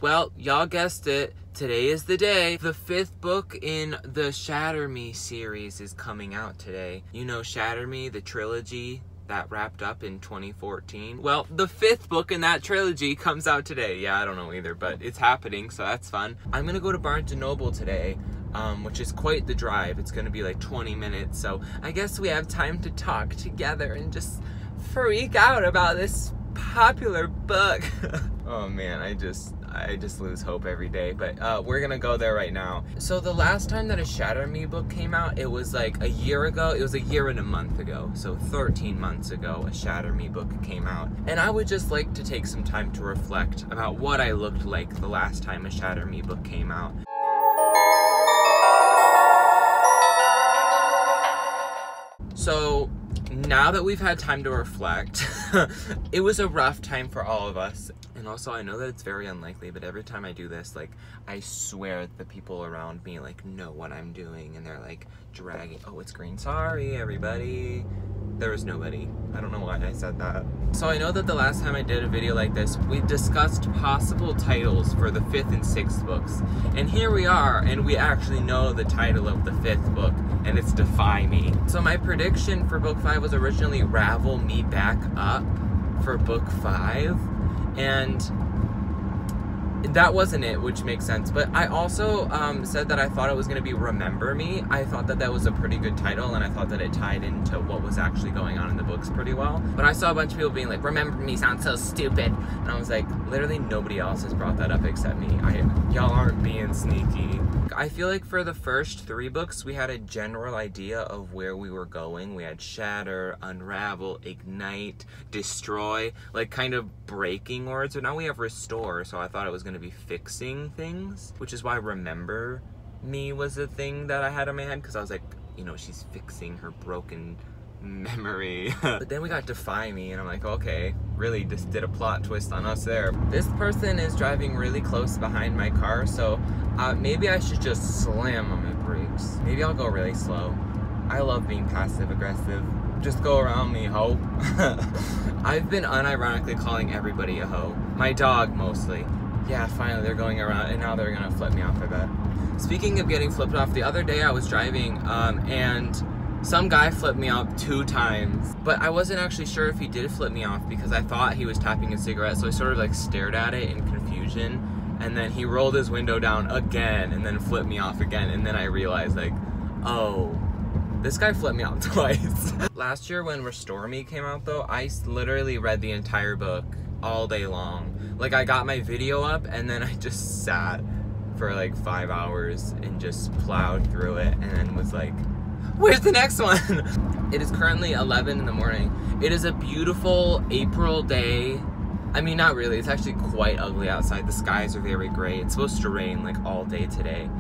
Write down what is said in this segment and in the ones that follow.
Well, y'all guessed it. Today is the day. The 5th book in the Shatter Me series is coming out today. You know Shatter Me, the trilogy that wrapped up in 2014. Well, the 5th book in that trilogy comes out today. Yeah, I don't know either, but it's happening, so that's fun. I'm gonna go to Barnes & Noble today, which is quite the drive. It's gonna be like 20 minutes, so I guess we have time to talk together and just freak out about this popular book. Oh man, I just lose hope every day, but we're gonna go there right now. So the last time that a Shatter Me book came out, it was like a year ago. It was a year and a month ago, so 13 months ago a Shatter Me book came out. And I would just like to take some time to reflect about what I looked like the last time a Shatter Me book came out. So now that we've had time to reflect, it was a rough time for all of us. And also, I know that it's very unlikely, but every time I do this, like, I swear the people around me, like, know what I'm doing, and they're, like, dragging. Oh, it's green. Sorry, everybody. There was nobody. I don't know why I said that. So I know that the last time I did a video like this, we discussed possible titles for the 5th and 6th books. And here we are, and we actually know the title of the 5th book, and it's Defy Me. So my prediction for book 5 was originally Ravel Me Back Up for book 5. And that wasn't it, which makes sense. But I also said that I thought it was going to be Remember Me. I thought that that was a pretty good title, and I thought that it tied into what was actually going on in the books pretty well. But I saw a bunch of people being like, Remember Me sounds so stupid. And I was like, literally nobody else has brought that up except me. Y'all aren't being sneaky. I feel like for the first 3 books, we had a general idea of where we were going. We had Shatter, Unravel, Ignite, Destroy, like kind of breaking words. But now we have Restore, so I thought it was going to be fixing things, which is why Remember Me was the thing that I had in my head, because I was like, you know, she's fixing her broken memory. But then we got Defy Me, and I'm like, okay, really just did a plot twist on us there. This person is driving really close behind my car, so maybe I should just slam on my brakes. Maybe I'll go really slow. I love being passive aggressive. Just go around me, ho. I've been unironically calling everybody a ho. My dog mostly. Yeah, finally they're going around, and now they're gonna flip me off, I bet. Speaking of getting flipped off, the other day I was driving, and some guy flipped me off 2 times, but I wasn't actually sure if he did flip me off because I thought he was tapping a cigarette, so I sort of like stared at it in confusion, and then he rolled his window down again and then flipped me off again, and then I realized, like, oh, this guy flipped me off twice. Last year when Restore Me came out though, I literally read the entire book all day long. Like, I got my video up and then I just sat for like 5 hours and just plowed through it and then was like, where's the next one? It is currently 11 in the morning. It is a beautiful April day. I mean, not really. It's actually quite ugly outside. The skies are very gray. It's supposed to rain like all day today.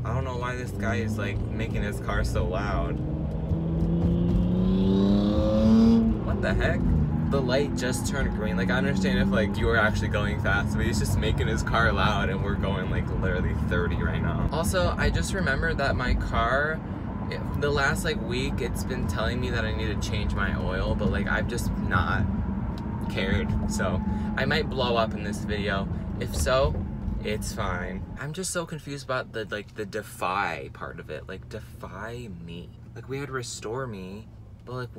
I don't know why this guy is like making his car so loud. What the heck? The light just turned green. Like, I understand if like you were actually going fast, but he's just making his car loud and we're going like literally 30 right now. Also, I just remembered that my car, the last like week, it's been telling me that I need to change my oil, but like I've just not cared. So I might blow up in this video. If so, it's fine. I'm just so confused about the defy part of it. Like, defy me. Like, we had Restore Me, but like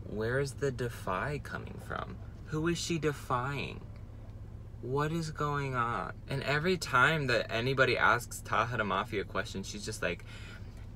where's the defy coming from? Who is she defying? What is going on? And every time that anybody asks Taha Mafia a question, she's just like,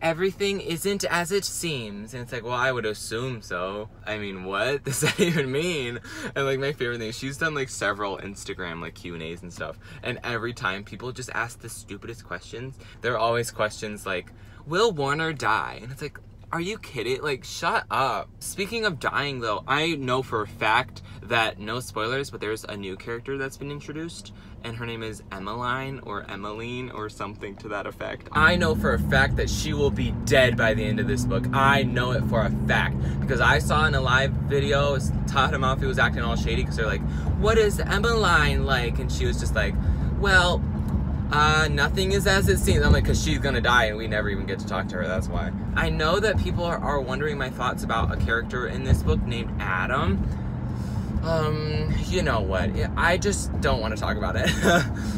everything isn't as it seems. And it's like, well, I would assume so. I mean, what does that even mean? And like, my favorite thing is she's done like several Instagram like Q&As and stuff, and every time people just ask the stupidest questions, they're always questions like, will Warner die? And it's like, are you kidding? Like, shut up. Speaking of dying though, I know for a fact that, no spoilers, but there's a new character that's been introduced, and her name is Emmeline or Emmeline or something to that effect. I know for a fact that she will be dead by the end of this book. I know it for a fact because I saw in a live video Taha Mafia was acting all shady because they're like, what is Emmeline like? And she was just like, well, nothing is as it seems. I'm like, because she's gonna die and we never even get to talk to her, that's why. I know that people are wondering my thoughts about a character in this book named Adam. You know what? I just don't want to talk about it.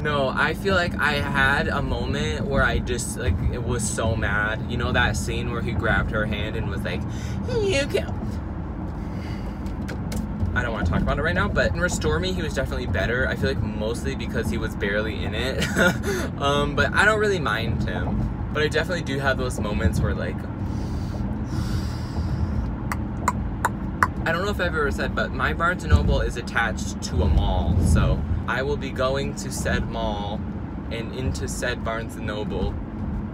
No, I feel like I had a moment where I just, like, it was so mad. You know that scene where he grabbed her hand and was like, you can... I don't want to talk about it right now, but in Restore Me, he was definitely better. I feel like mostly because he was barely in it. But I don't really mind him. But I definitely do have those moments where, like, I don't know if I've ever said, but my Barnes & Noble is attached to a mall, so I will be going to said mall and into said Barnes & Noble,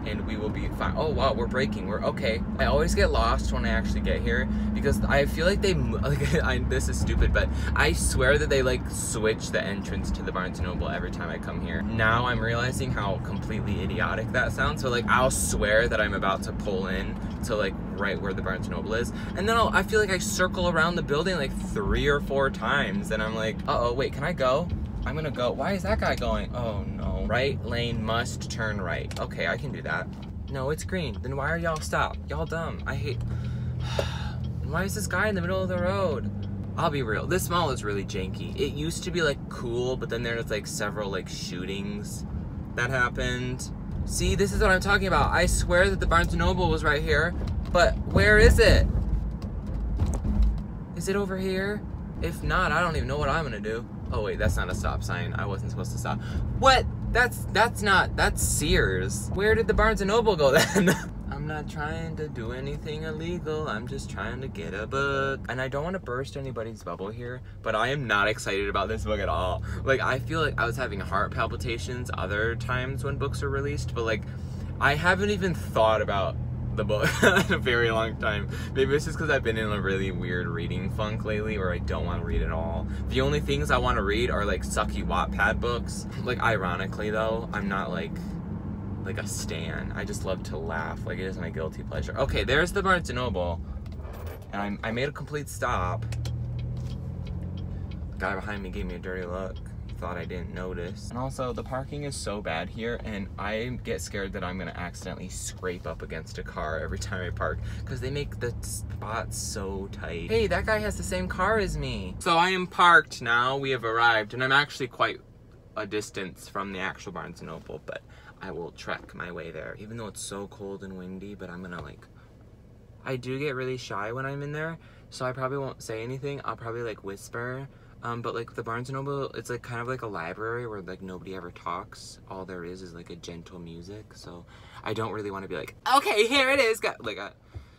and we will be fine. Oh wow, we're breaking. We're okay. I always get lost when I actually get here because I feel like they, like, this is stupid, but I swear that they like switch the entrance to the Barnes & Noble every time I come here. Now I'm realizing how completely idiotic that sounds. So like I'll swear that I'm about to pull in to like right where the Barnes & Noble is, and then I feel like I circle around the building like 3 or 4 times, and I'm like, uh-oh, wait, can I go? I'm gonna go. Why is that guy going? Oh no. Right lane must turn right. Okay, I can do that. No, it's green. Then why are y'all stopped? Y'all dumb. I hate... Why is this guy in the middle of the road? I'll be real. This mall is really janky. It used to be like cool, but then there's like several like shootings that happened. See, this is what I'm talking about. I swear that the Barnes & Noble was right here, but where is it? Is it over here? If not, I don't even know what I'm gonna do. Oh wait, that's not a stop sign. I wasn't supposed to stop. What? That's Sears. Where did the Barnes & Noble go then? I'm not trying to do anything illegal. I'm just trying to get a book. And I don't want to burst anybody's bubble here, but I am not excited about this book at all. Like, I feel like I was having heart palpitations other times when books are released, but like, I haven't even thought about the book in a very long time. Maybe it's just because I've been in a really weird reading funk lately where I don't want to read at all. The only things I want to read are like sucky Wattpad books. Like, ironically though, I'm not like a stan. I just love to laugh. Like, it is my guilty pleasure. Okay, there's the Barnes & Noble, and I made a complete stop. The guy behind me gave me a dirty look. Thought I didn't notice. And also, the parking is so bad here, and I get scared that I'm gonna accidentally scrape up against a car every time I park because they make the spots so tight. Hey, that guy has the same car as me. So I am parked now. We have arrived, and I'm actually quite a distance from the actual Barnes & Noble, but I will trek my way there, even though it's so cold and windy. But I'm gonna like, I do get really shy when I'm in there, so I probably won't say anything. I'll probably like whisper. But like the Barnes & Noble, it's like kind of like a library where like nobody ever talks. All there is like a gentle music. So I don't really want to be like, okay, here it is.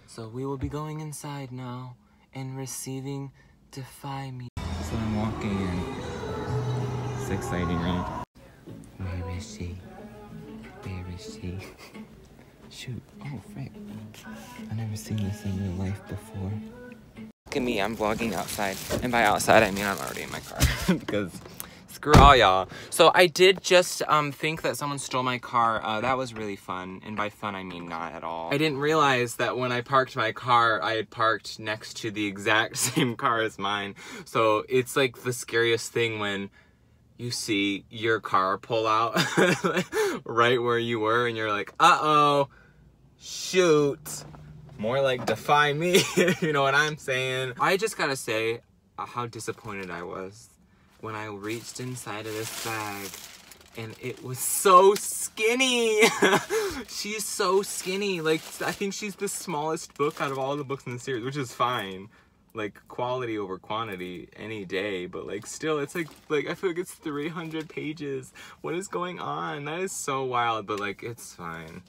So we will be going inside now and receiving Defy Me. So I'm walking in. It's exciting, right? Where is she? Where is she? Shoot. Oh, frick. I've never seen this in real life before. Look at me, I'm vlogging outside. And by outside, I mean I'm already in my car. Because screw all y'all. So I did just think that someone stole my car. That was really fun. And by fun, I mean not at all. I didn't realize that when I parked my car, I had parked next to the exact same car as mine. So it's like the scariest thing when you see your car pull out right where you were. And you're like, uh-oh, shoot. More like Defy Me, you know what I'm saying? I just gotta say how disappointed I was when I reached inside of this bag and it was so skinny. She's so skinny. Like, I think she's the smallest book out of all the books in the series, which is fine. Like, quality over quantity any day, but like still, it's like I feel like it's 300 pages. What is going on? That is so wild, but like, it's fine.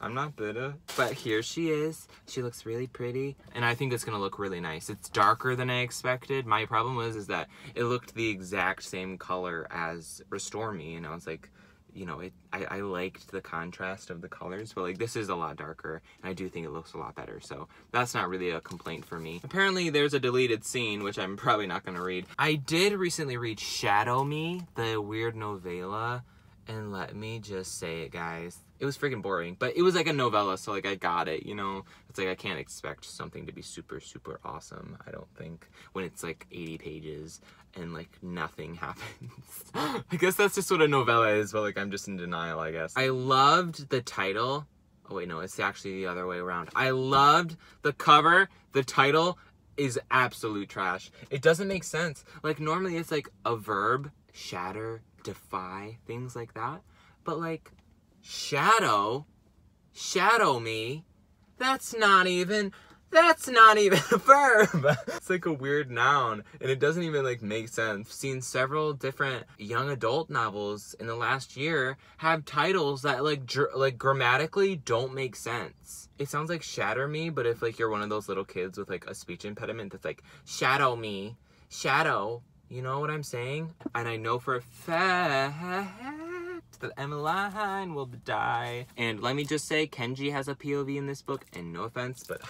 I'm not bitter, but here she is. She looks really pretty, and I think it's gonna look really nice. It's darker than I expected. My problem is that it looked the exact same color as Restore Me, and I was like, you know, I liked the contrast of the colors, but like this is a lot darker, and I do think it looks a lot better, so that's not really a complaint for me. Apparently there's a deleted scene, which I'm probably not gonna read. I did recently read Shadow Me, the weird novella, and let me just say it, guys. It was freaking boring, but it was like a novella, so like I got it, you know? It's like I can't expect something to be super, super awesome, I don't think, when it's like 80 pages and like nothing happens. I guess that's just what a novella is, but like I'm just in denial, I guess. I loved the title. Oh wait, no, it's actually the other way around. I loved the cover, the title, is absolute trash. It doesn't make sense. Like, normally it's like a verb, shatter, defy, things like that. But like, shadow me, that's not even a verb. It's like a weird noun, and it doesn't even like make sense. I've seen several different young adult novels in the last year have titles that like grammatically don't make sense. It sounds like shatter me, but if like you're one of those little kids with like a speech impediment that's like shadow me, shadow, you know what I'm saying? And I know for a fact that Emmeline will die. And let me just say, Kenji has a POV in this book, and no offense, but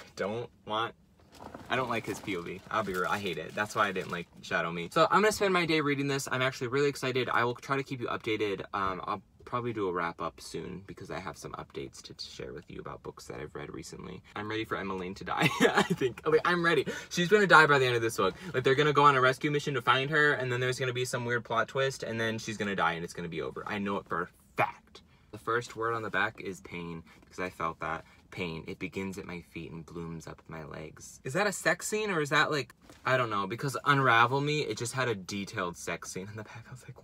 I don't like his POV. I'll be real, I hate it. That's why I didn't like Shadow Me. So I'm gonna spend my day reading this. I'm actually really excited. I will try to keep you updated. I'll probably do a wrap up soon because I have some updates to share with you about books that I've read recently. I'm ready for Emmeline to die. I think, okay, I'm ready. She's gonna die by the end of this book. Like, they're gonna go on a rescue mission to find her, and then there's gonna be some weird plot twist, and then she's gonna die and it's gonna be over. I know it for a fact. The first word on the back is pain, because I felt that. Pain. It begins at my feet and blooms up my legs. Is that a sex scene, or is that like, I don't know, because Unravel Me, it just had a detailed sex scene in the back. I was like,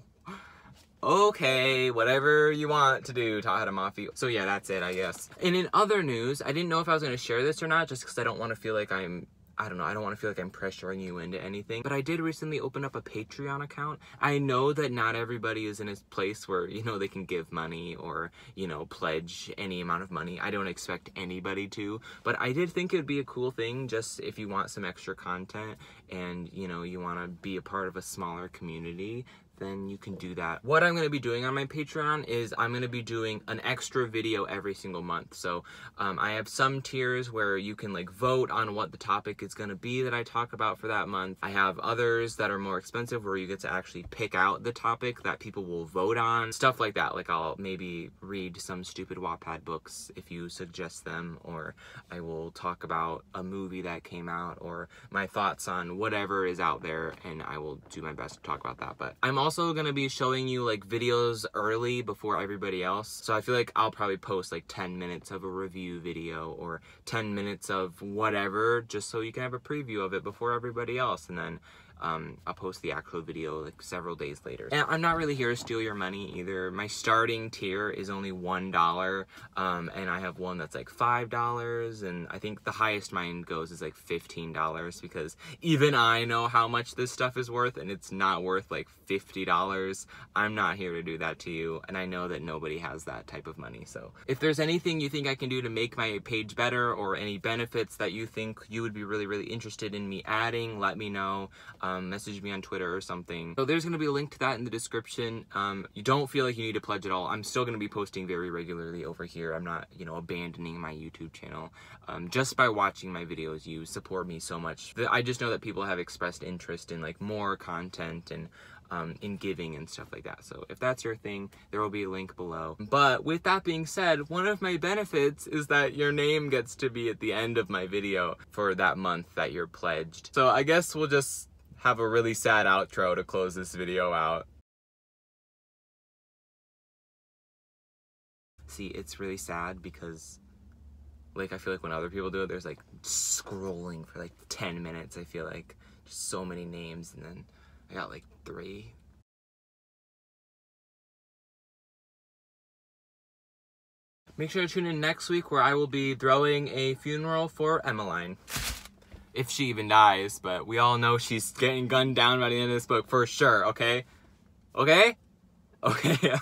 okay, whatever you want to do, Tahadamafi. So yeah, that's it, I guess. And in other news, I didn't know if I was going to share this or not, just because I don't want to feel like I don't want to feel like I'm pressuring you into anything. But I did recently open up a Patreon account. I know that not everybody is in a place where, you know, they can give money or, you know, pledge any amount of money. I don't expect anybody to. But I did think it would be a cool thing, just if you want some extra content and, you know, you want to be a part of a smaller community, then you can do that. What I'm going to be doing on my Patreon is I'm going to be doing an extra video every single month. So I have some tiers where you can like vote on what the topic is going to be that I talk about for that month. I have others that are more expensive where you get to actually pick out the topic that people will vote on. Stuff like that. Like, I'll maybe read some stupid Wattpad books if you suggest them, or I will talk about a movie that came out, or my thoughts on whatever is out there, and I will do my best to talk about that. But I'm also going to be showing you like videos early before everybody else. So I feel like I'll probably post like 10 minutes of a review video or 10 minutes of whatever, just so you can have a preview of it before everybody else. And then I'll post the actual video like several days later. And I'm not really here to steal your money either. My starting tier is only $1, and I have one that's like $5, and I think the highest mine goes is like $15, because even I know how much this stuff is worth, and it's not worth like $50. I'm not here to do that to you, and I know that nobody has that type of money. So if there's anything you think I can do to make my page better, or any benefits that you think you would be really interested in me adding, let me know. Message me on Twitter or something. So there's going to be a link to that in the description. You don't feel like you need to pledge at all. I'm still going to be posting very regularly over here. I'm not, you know, abandoning my YouTube channel. Just by watching my videos, you support me so much. I just know that people have expressed interest in like more content and in giving and stuff like that. So if that's your thing, there will be a link below. But with that being said, one of my benefits is that your name gets to be at the end of my video for that month that you're pledged. So I guess we'll just have a really sad outro to close this video out. See, it's really sad because, like, I feel like when other people do it, there's like scrolling for like 10 minutes. I feel like just so many names, and then I got like 3. Make sure to tune in next week where I will be throwing a funeral for Emmeline. If she even dies, but we all know she's getting gunned down by the end of this book for sure, okay? Okay? Okay.